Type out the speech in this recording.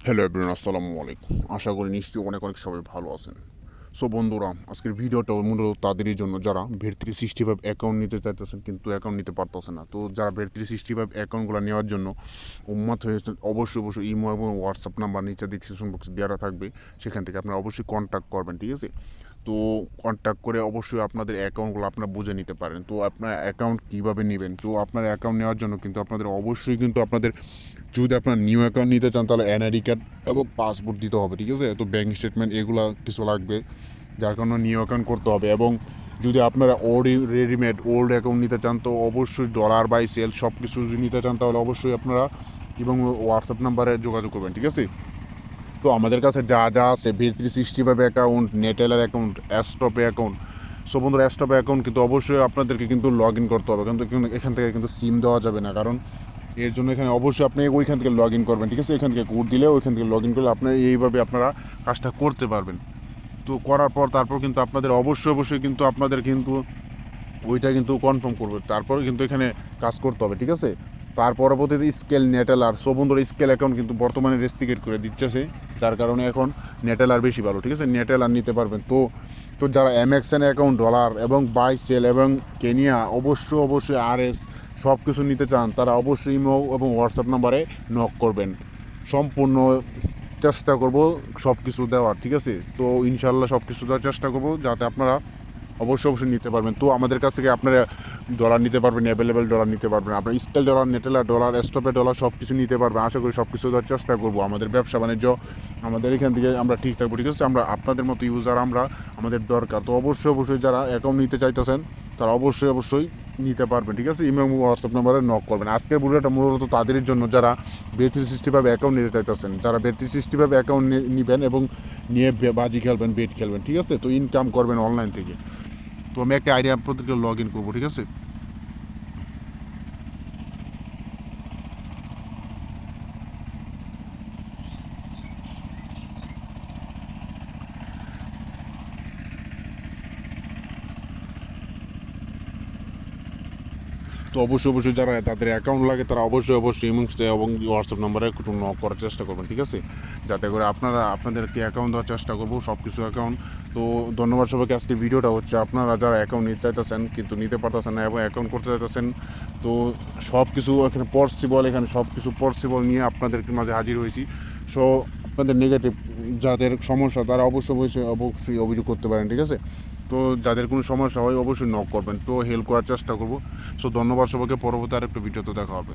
Hello everyone, আসসালামু আলাইকুম। আশা করি নিশ্চয়ই অনেক সবাই ভালো আছেন। সো বন্ধুরা, আজকের ভিডিওটা মূলত তাদেরই জন্য যারা ভেট365 অ্যাকাউন্ট নিতে চাইতেছেন কিন্তু অ্যাকাউন্ট নিতে পারতেছে না। তো যারা ভেট365 অ্যাকাউন্টগুলো নেওয়ার জন্য উন্মাদ হয়েছেন, অবশ্যই ইমো এবং হোয়াটসঅ্যাপ নাম্বার নিচে ডিসক্রিপশন বক্সে দেওয়া থাকবে, সেখান থেকে আপনারা অবশ্যই কন্ট্যাক্ট করবেন, ঠিক আছে? তো কন্ট্যাক্ট করে অবশ্যই আপনাদের অ্যাকাউন্টগুলো আপনারা বুঝে নিতে পারেন। তো আপনার অ্যাকাউন্ট কীভাবে নেবেন, তো আপনার অ্যাকাউন্ট নেওয়ার জন্য কিন্তু আপনাদের অবশ্যই কিন্তু আপনাদের যদি আপনার নিউ অ্যাকাউন্ট নিতে চান তাহলে এনআইডি কার্ড এবং পাসপোর্ট দিতে হবে, ঠিক আছে? তো ব্যাঙ্ক স্টেটমেন্ট এগুলো কিছু লাগবে, যার কারণে নিউ অ্যাকাউন্ট করতে হবে। এবং যদি আপনারা রেডিমেড ওল্ড অ্যাকাউন্ট নিতে চান তো অবশ্যই ডলার বাই সেল সব কিছু যদি নিতে চান তাহলে অবশ্যই আপনারা এবং হোয়াটসঅ্যাপ নাম্বারে যোগাযোগ করবেন, ঠিক আছে? তো আমাদের কাছে যা যা আছে Bet365 account, Neteller account, AstroPay account, so বন্ধুরা অ্যাস্ট্রপে অ্যাকাউন্ট কিন্তু অবশ্যই আপনাদেরকে কিন্তু লগ ইন করতে হবে, কিন্তু এখান থেকে কিন্তু সিম দেওয়া যাবে না, কারণ এর জন্য এখানে অবশ্যই আপনি ওইখান থেকে লগ ইন করবেন, ঠিক আছে? এখান থেকে কোড দিলে ওইখান থেকে লগ ইন করলে আপনি এইভাবে আপনারা কাজটা করতে পারবেন। তো করার পর তারপর কিন্তু আপনাদের অবশ্যই কিন্তু আপনাদের কিন্তু ওইটা কিন্তু কনফার্ম করবে, তারপরে কিন্তু এখানে কাজ করতে হবে, ঠিক আছে? তার পরবর্তীতে স্কেল নেটেলার, সো বন্ধুরা স্কেল অ্যাকাউন্ট কিন্তু বর্তমানে রেস্ট্রিকেট করে দিচ্ছে, যার কারণে এখন নেটেলার বেশি ভালো, ঠিক আছে? নেটেলার নিতে পারবেন। তো তো যারা এমএক্সএন অ্যাকাউন্ট, ডলার এবং বাই সেল এবং কেনিয়া অবশ্যই আরএস সব কিছু নিতে চান তারা অবশ্যই ইমো এবং হোয়াটসঅ্যাপ নাম্বারে নক করবেন। সম্পূর্ণ চেষ্টা করব সব কিছু দেওয়ার, ঠিক আছে? তো ইনশাল্লাহ সব কিছু দেওয়ার চেষ্টা করব যাতে আপনারা অবশ্যই নিতে পারবেন। তো আমাদের কাছ থেকে আপনারা ডলার নিতে পারবেন, অ্যাভেলেবেল ডলার নিতে পারবেন, আপনার Skrill dollar, Neteller dollar, AstroPay dollar সব কিছু নিতে পারবেন। আশা করি সব কিছু দেওয়ার চেষ্টা করবো। আমাদের ব্যবসা বাণিজ্য আমাদের এখান থেকে আমরা ঠিক থাকবো, ঠিক আছে? আমরা আপনাদের মতো ইউজার আমাদের দরকার। তো অবশ্যই যারা অ্যাকাউন্ট নিতে চাইতেছেন তারা অবশ্যই নিতে পারবেন, ঠিক আছে? ইমেল হোয়াটসঅ্যাপ নাম্বারে নক করবেন। আজকের ভিডিওটা মূলত তাদের জন্য যারা ভেট365 অ্যাকাউন্ট নিতে চাইতেছেন, যারা ভেট365 অ্যাকাউন্ট নেবেন এবং নিয়ে বাজি খেলবেন, বেট খেলবেন, ঠিক আছে? তো ইনকাম করবেন অনলাইন থেকে। তো আমি একটা আইডিয়া আপনাদেরকে লগ ইন করবো, ঠিক আছে? তো অবশ্যই যারা তাদের অ্যাকাউন্ট লাগে তারা অবশ্যই ইমুংসে এবং হোয়াটসঅ্যাপ নাম্বারে একটু নক করার চেষ্টা করবেন, ঠিক আছে? যাতে করে আপনাদেরকে অ্যাকাউন্ট দেওয়ার চেষ্টা করবো, সব কিছু অ্যাকাউন্ট। তো ধন্যবাদ সবাইকে। আজকের ভিডিওটা হচ্ছে আপনারা যারা অ্যাকাউন্ট নিতে চাইতেছেন কিন্তু নিতে পারতেছেন না এবং অ্যাকাউন্ট করতে চাইতেছেন, তো সব কিছু এখানে পসিবল নিয়ে আপনাদের মাঝে হাজির হয়েছি। সো আপনাদের নেগেটিভ যাদের সমস্যা তারা অবশ্যই অভিযোগ করতে পারেন, ঠিক আছে? তো যাদের কোনো সমস্যা হয় অবশ্যই নক করবেন, তো হেল্প করার চেষ্টা করবো। সো ধন্যবাদ সবাইকে। পরবর্তী আরেকটা ভিডিওতে দেখা হবে।